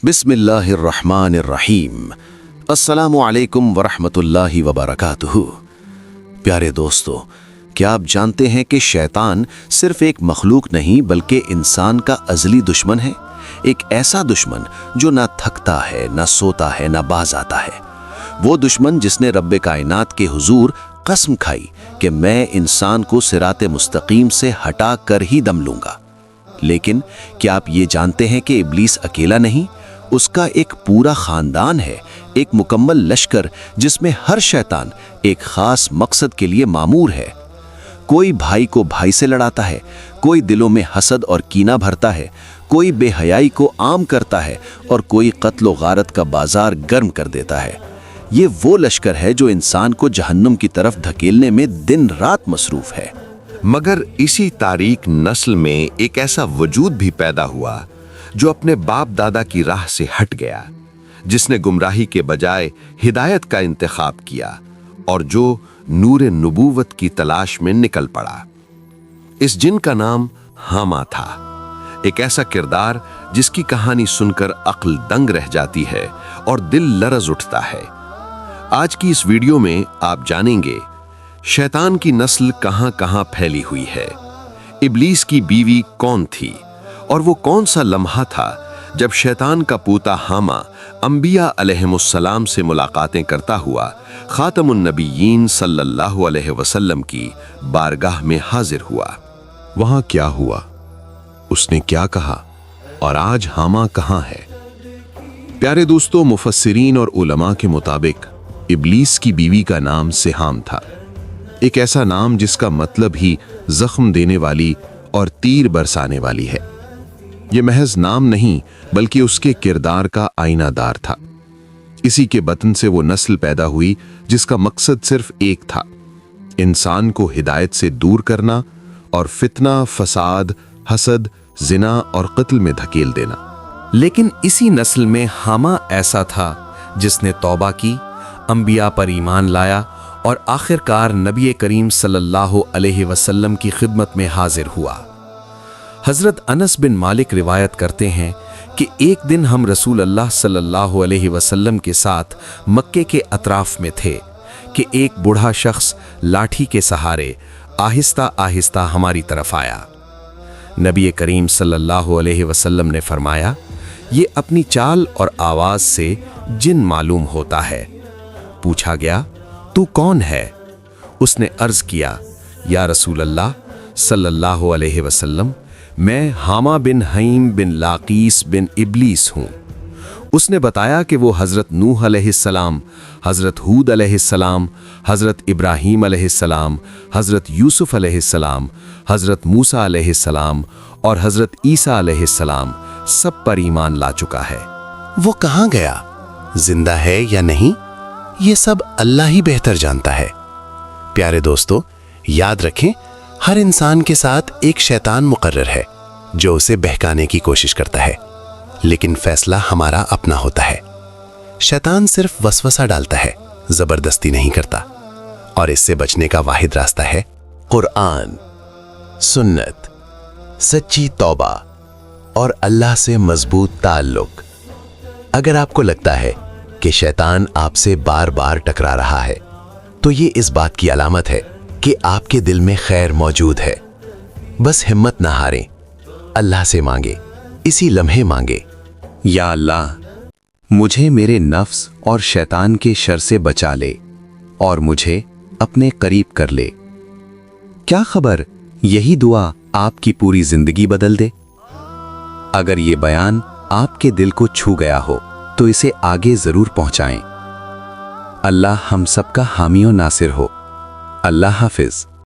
बिस्मिल्लाहिर्रहमानिर्रहीम। अस्सलामु अलैकुम वरहमतुल्लाहि वबरकातुहू। प्यारे दोस्तों, क्या आप जानते हैं कि शैतान सिर्फ एक मखलूक नहीं बल्कि इंसान का अज़ली दुश्मन है। एक ऐसा दुश्मन जो ना थकता है, ना सोता है, ना बाज आता है। वो दुश्मन जिसने रब्बे कायनात के हुजूर कसम खाई कि मैं इंसान को सिराते मुस्तकीम से हटा कर ही दम लूंगा। लेकिन क्या आप ये जानते हैं कि इब्लीस अकेला नहीं, उसका एक पूरा खानदान है, एक मुकम्मल लश्कर जिसमें हर शैतान एक खास मकसद के लिए मामूर है। कोई भाई को भाई से लड़ाता है, कोई दिलों में हसद और कीना भरता है, कोई बेहयाई को आम करता है और कोई कत्ल गारत का बाजार गर्म कर देता है। ये वो लश्कर है जो इंसान को जहन्नुम की तरफ धकेलने में दिन रात मसरूफ है। मगर इसी तारीक नस्ल में एक ऐसा वजूद भी पैदा हुआ जो अपने बाप दादा की राह से हट गया, जिसने गुमराही के बजाय हिदायत का इंतखाब किया और जो नूर नबूवत की तलाश में निकल पड़ा। इस जिन का नाम हामा था, एक ऐसा किरदार जिसकी कहानी सुनकर अक्ल दंग रह जाती है और दिल लरज उठता है। आज की इस वीडियो में आप जानेंगे शैतान की नस्ल कहां-कहां फैली हुई है, इब्लीस की बीवी कौन थी और वो कौन सा लम्हा था जब शैतान का पोता हामा अंबिया अलैहिमुस्सलाम से मुलाकातें करता हुआ खातमुन नबिय्यीन सल्लल्लाहु अलैहि वसल्लम की बारगाह में हाजिर हुआ। वहां क्या हुआ, उसने क्या कहा और आज हामा कहां है। प्यारे दोस्तों, मुफस्सिरीन और उलमा के मुताबिक इब्लीस की बीवी का नाम सिहाम था, एक ऐसा नाम जिसका मतलब ही जख्म देने वाली और तीर बरसाने वाली है। यह महज नाम नहीं बल्कि उसके किरदार का आईनादार था। इसी के बतन से वो नस्ल पैदा हुई जिसका मकसद सिर्फ एक था, इंसान को हिदायत से दूर करना और फितना, फसाद, हसद, जिना और कत्ल में धकेल देना। लेकिन इसी नस्ल में हामा ऐसा था जिसने तौबा की, अंबिया पर ईमान लाया और आखिरकार नबी करीम सल्लल्लाहु अलैहि वसल्लम की खिदमत में हाजिर हुआ। हजरत अनस बिन मालिक रिवायत करते हैं कि एक दिन हम रसूल अल्लाह सल्लल्लाहु अलैहि वसल्लम के साथ मक्के के अतराफ में थे कि एक बूढ़ा शख्स लाठी के सहारे आहिस्ता आहिस्ता हमारी तरफ आया। नबी करीम सल्लल्लाहु अलैहि वसल्लम ने फरमाया, ये अपनी चाल और आवाज से जिन मालूम होता है। पूछा गया, तू कौन है? उसने अर्ज किया, या रसूल अल्लाह सल्लल्लाहु अलैहि वसल्लम, मैं हामा बिन हईम बिन लाकीस बिन इब्लीस हूँ। उसने बताया कि वो हज़रत नूह अलैहिस्सलाम, हज़रत हूद अलैहिस्सलाम, हज़रत इब्राहीम अलैहिस्सलाम, हज़रत यूसुफ अलैहिस्सलाम, हज़रत मूसा अलैहिस्सलाम और हज़रत ईसा अलैहिस्सलाम सब पर ईमान ला चुका है। वो कहाँ गया, जिंदा है या नहीं, ये सब अल्लाह ही बेहतर जानता है। प्यारे दोस्तों, याद रखें, हर इंसान के साथ एक शैतान मुकर्रर है जो उसे बहकाने की कोशिश करता है, लेकिन फैसला हमारा अपना होता है। शैतान सिर्फ वसवसा डालता है, जबरदस्ती नहीं करता, और इससे बचने का वाहिद रास्ता है कुरान, सुन्नत, सच्ची तौबा और अल्लाह से मजबूत ताल्लुक। अगर आपको लगता है कि शैतान आपसे बार बार टकरा रहा है, तो ये इस बात की अलामत है कि आपके दिल में खैर मौजूद है। बस हिम्मत ना हारें, अल्लाह से मांगे, इसी लम्हे मांगे, या अल्लाह, मुझे मेरे नफ्स और शैतान के शर से बचा ले और मुझे अपने करीब कर ले। क्या खबर, यही दुआ आपकी पूरी जिंदगी बदल दे। अगर ये बयान आपके दिल को छू गया हो तो इसे आगे जरूर पहुंचाएं। अल्लाह हम सबका हामी और नासिर हो। अल्लाह हाफिज।